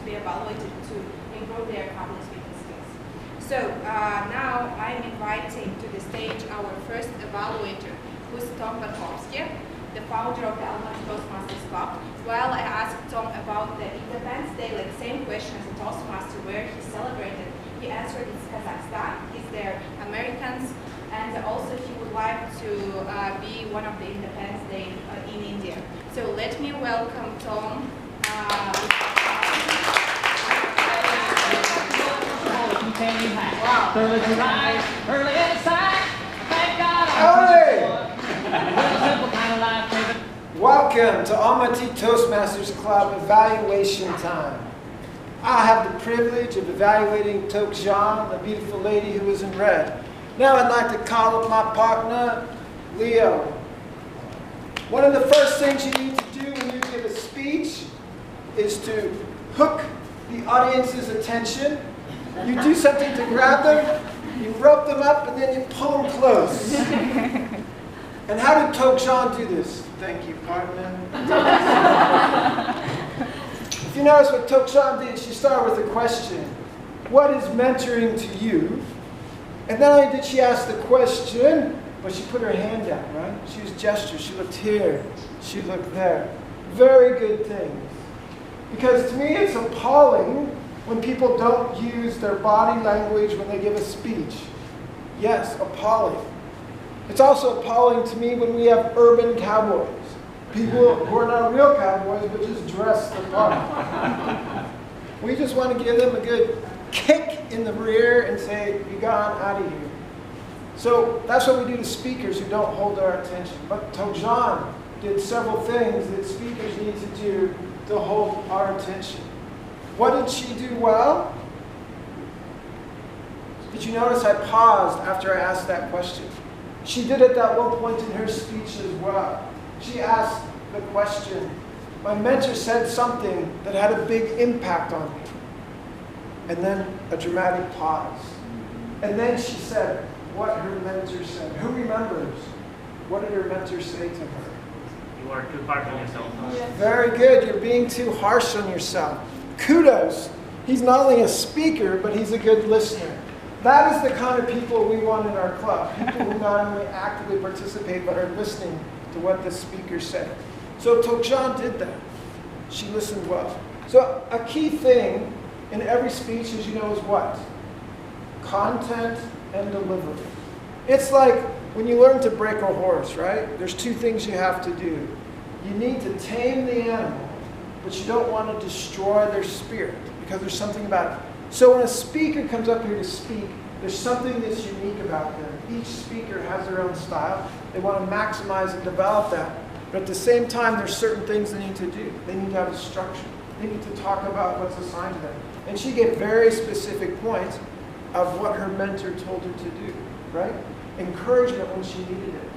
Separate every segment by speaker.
Speaker 1: be evaluated to improve their public speaking skills. So now I'm inviting to the stage our first evaluator, who's Tom Bartkoske, the founder of the Almaty Toastmasters Club. While I asked Tom about the Independence Day, like same question as a Toastmaster, where he celebrated, he answered it's Kazakhstan, he's there Americans, and also he would like to be one of the Independence Day in India. So let me welcome Tom.
Speaker 2: Wow. Early to rise, early inside. Thank God. Simple kind of life, David.
Speaker 3: Welcome to Almaty Toastmasters Club evaluation time. I have the privilege of evaluating Togzhan, the beautiful lady who is in red. Now I'd like to call up my partner, Leo. One of the first things you need to do when you give a speech is to hook the audience's attention. You do something to grab them, you rope them up, and then you pull them close. And how did Togzhan do this? Thank you, partner. If you notice what Togzhan did, she started with a question. What is mentoring to you? And not only did she ask the question, but she put her hand out, right? She used gestures. She looked here. She looked there. Very good things. Because to me, it's appalling when people don't use their body language when they give a speech. Yes, appalling. It's also appalling to me when we have urban cowboys. People who are not real cowboys, but just dress the part. We just want to give them a good kick in the rear and say, "Be gone out of here." So that's what we do to speakers who don't hold our attention. But Togzhan did several things that speakers need to do to hold our attention. What did she do well? Did you notice I paused after I asked that question? She did it at one point in her speech as well. She asked the question, my mentor said something that had a big impact on me. And then a dramatic pause. And then she said what her mentor said. Who remembers? What did her mentor say to her?
Speaker 4: You are too hard on yourself.
Speaker 3: Very good. You're being too harsh on yourself. Kudos. He's not only a speaker, but he's a good listener. That is the kind of people we want in our club. People who not only actively participate, but are listening to what the speaker said. So Togzhan did that. She listened well. So a key thing in every speech, as you know, is what? Content and delivery. It's like when you learn to break a horse, right? There's two things you have to do. You need to tame the animal, but you don't want to destroy their spirit, because there's something about it. So when a speaker comes up here to speak, there's something that's unique about them. Each speaker has their own style. They want to maximize and develop that. But at the same time, there's certain things they need to do. They need to have a structure. They need to talk about what's assigned to them. And she gave very specific points of what her mentor told her to do, right? Encouragement when she needed it.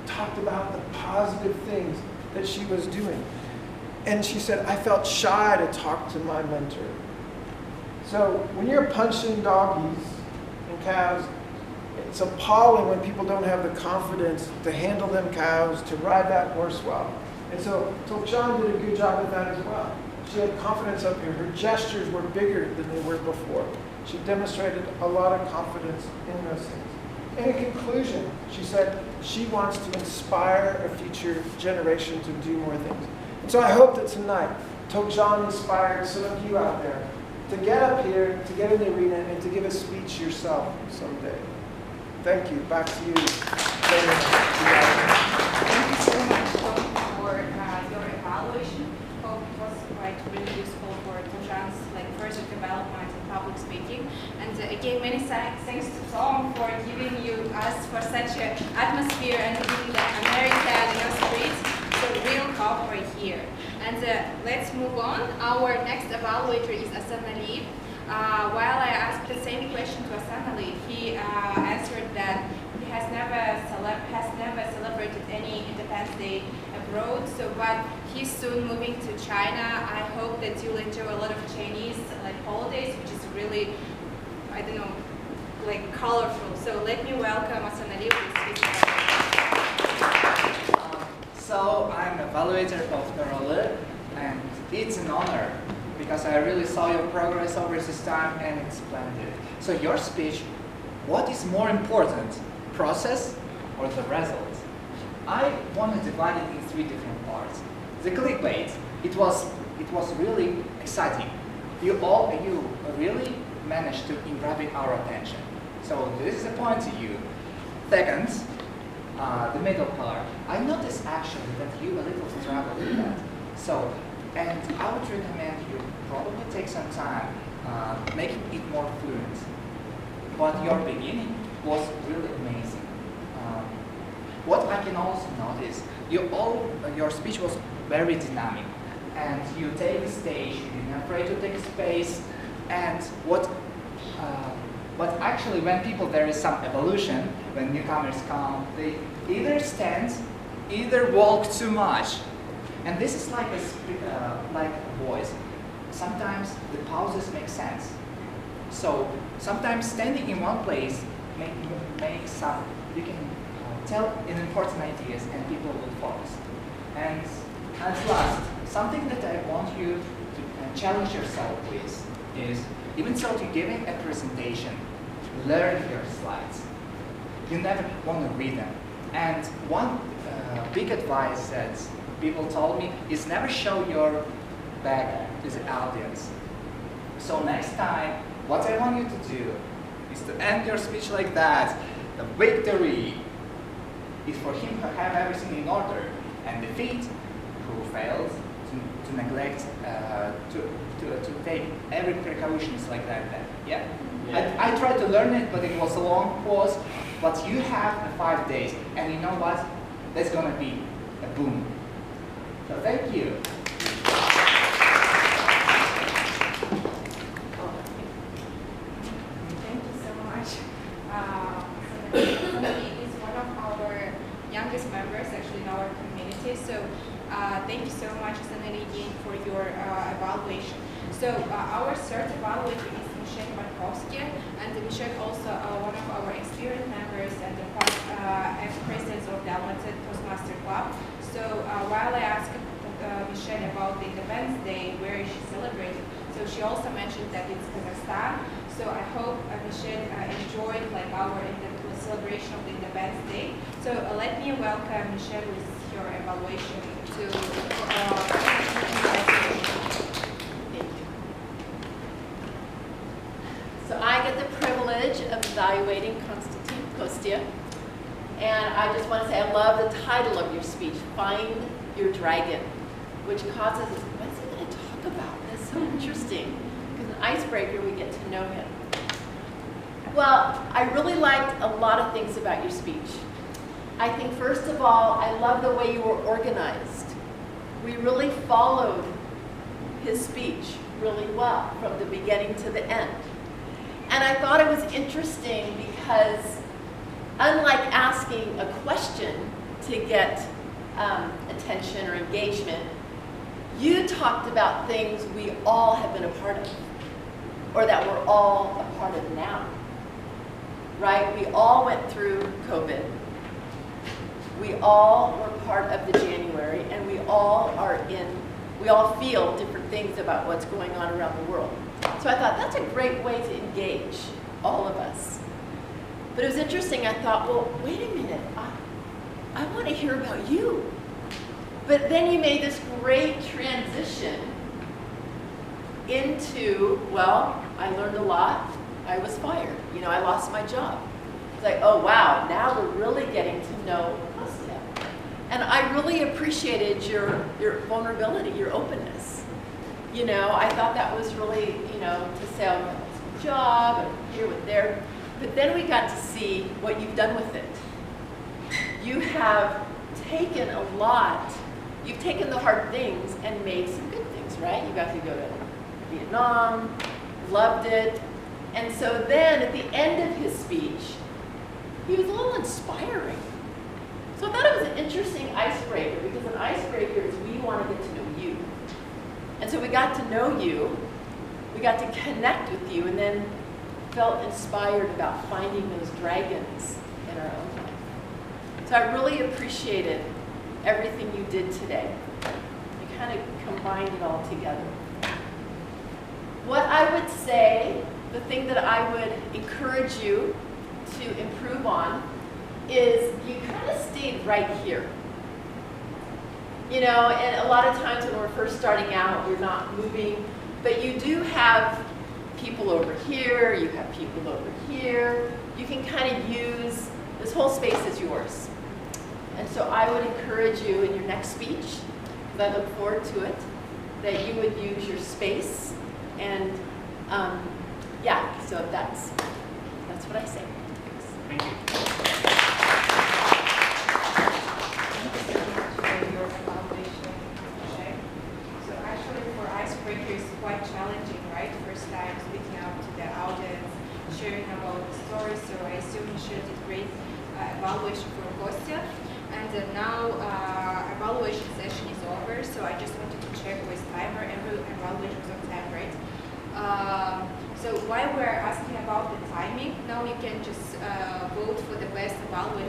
Speaker 3: Talked about the positive things that she was doing. And she said, I felt shy to talk to my mentor. So when you're punching doggies and cows, it's appalling when people don't have the confidence to handle them cows, to ride that horse well. And so Togzhan did a good job with that as well. She had confidence up here. Her gestures were bigger than they were before. She demonstrated a lot of confidence in those things. And in conclusion, she said she wants to inspire a future generation to do more things. And so I hope that tonight, Togzhan inspired some of you out there to get up here, to get in the arena, and to give a speech yourself someday. Thank you. Back to you.
Speaker 1: Thank you so much, Tom, for your evaluation. Hope it was really useful for Togzhan's further development in public speaking. And again, many thanks to Tom for giving us for such an atmosphere and giving the American streets. So real corporate here. And let's move on. Our next evaluator is Asanali. While I asked the same question to Asanali, he answered that he has never celebrated any Independence Day abroad. So, but he's soon moving to China. I hope that you'll enjoy a lot of Chinese holidays, which is really, I don't know, colorful. So let me welcome Asanali with his
Speaker 5: So I'm evaluator of Nuraly, and it's an honor because I really saw your progress over this time and it's splendid. So your speech, what is more important, process or the result? I want to divide it in 3 different parts. The clickbait, it was really exciting. You really managed to grab our attention. So this is a point to you. Second, the middle part. I noticed actually that you a little struggle with that. So, and I would recommend you probably take some time making it more fluent. But your beginning was really amazing. What I can also notice, your speech was very dynamic, and you take the stage, you're not afraid to take space, and but actually when there is some evolution, when newcomers come, they either stand, either walk too much. And this is like a voice. Sometimes the pauses make sense. So sometimes standing in one place makes some, you can tell important ideas and people will focus. And at last, something that I want you to challenge yourself with is, even so to giving a presentation, learn your slides. You never want to read them. And one big advice that people told me is never show your back to the audience. So next time, what I want you to do is to end your speech like that. The victory is for him who have everything in order, and defeat who fails to neglect to take every precautions like that. Yeah. I tried to learn it, but it was a long course. But you have the 5 days, and you know what? That's gonna be a boom. So thank you.
Speaker 1: Thank you so much. Asanali is one of our youngest members actually in our community. So thank you so much, Asanali, again for your evaluation. So our third evaluator is Bartkoske, and Michelle also one of our experienced members and the part ex-president of the Almaty Toastmasters Club. So while I asked Michelle about the Independence Day, where is she celebrated, so she also mentioned that it's Kazakhstan. So I hope Michelle enjoyed our celebration of the Independence Day. So let me welcome Michelle with your evaluation to
Speaker 6: So I get the privilege of evaluating Konstatin, and I just want to say I love the title of your speech, Find Your Dragon, which causes us, what's he going to talk about? That's so interesting, because an icebreaker, we get to know him. Well, I really liked a lot of things about your speech. I think first of all, I love the way you were organized. We really followed his speech really well from the beginning to the end. And I thought it was interesting because unlike asking a question to get attention or engagement, you talked about things we all have been a part of, or that we're all a part of now, right? We all went through COVID. We all were part of the January, and we all feel different things about what's going on around the world. So I thought that's a great way to engage all of us. But it was interesting, I thought, well, wait a minute, I want to hear about you. But then you made this great transition into, well, I learned a lot, I was fired, I lost my job. It's like, oh wow, now we're really getting to know Kostya. And I really appreciated your vulnerability, your openness. I thought that was really, to say, oh, it's my job, and here with there. But then we got to see what you've done with it. You have taken a lot. You've taken the hard things and made some good things, right? You got to go to Vietnam, loved it. And so then at the end of his speech, he was a little inspiring. So I thought it was an interesting icebreaker, because an icebreaker is we want to get to know you. And so we got to know you, we got to connect with you, and then felt inspired about finding those dragons in our own life. So I really appreciated everything you did today. You kind of combined it all together. What I would say, the thing that I would encourage you to improve on is you kind of stayed right here. You know, and a lot of times when we're first starting out, we're not moving, but you do have people over here, you have people over here. You can kind of use, this whole space is yours. And so I would encourage you in your next speech, because I look forward to it, that you would use your space. And yeah, so that's what I say.
Speaker 4: Thank you.
Speaker 1: For your evaluation, okay? So actually for icebreaker it's quite challenging, right? First time speaking out to the audience, sharing about the story. So I assume you shared a great evaluation for Kostya. And now evaluation session is over. So I just wanted to check with timer. Every evaluation was on time, right? So while we're asking about the timing, now you can just vote for the best evaluation.